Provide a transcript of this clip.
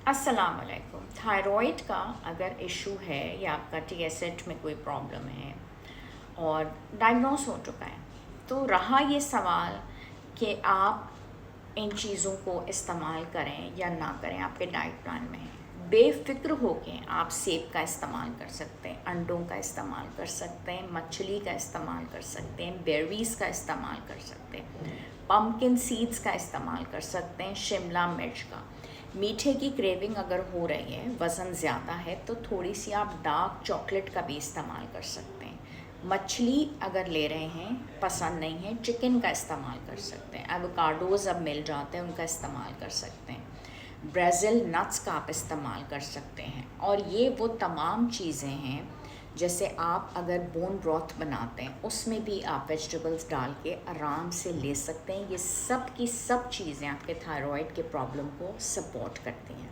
अस्सलाम वालेकुम। थायराइड का अगर इशू है या आपका टीएसएच में कोई प्रॉब्लम है और डायग्नोस हो चुका है, तो रहा ये सवाल कि आप इन चीज़ों को इस्तेमाल करें या ना करें, आपके डाइट प्लान में है। बेफ़िक्र होके आप सेब का इस्तेमाल कर सकते हैं, अंडों का इस्तेमाल कर सकते हैं, मछली का इस्तेमाल कर सकते हैं, बेरीज़ का इस्तेमाल कर सकते हैं, पम्पकिन सीड्स का इस्तेमाल कर सकते हैं, शिमला मिर्च का। मीठे की क्रेविंग अगर हो रही है, वज़न ज़्यादा है, तो थोड़ी सी आप डार्क चॉकलेट का भी इस्तेमाल कर सकते हैं। मछली अगर ले रहे हैं, पसंद नहीं है, चिकन का इस्तेमाल कर सकते हैं। एवोकाडोज़ अब मिल जाते हैं, उनका इस्तेमाल कर सकते हैं। ब्राज़िल नट्स का आप इस्तेमाल कर सकते हैं। और ये वो तमाम चीज़ें हैं, जैसे आप अगर बोन ब्रॉथ बनाते हैं, उसमें भी आप वेजिटेबल्स डाल के आराम से ले सकते हैं। ये सब की सब चीज़ें आपके थायराइड के प्रॉब्लम को सपोर्ट करती हैं।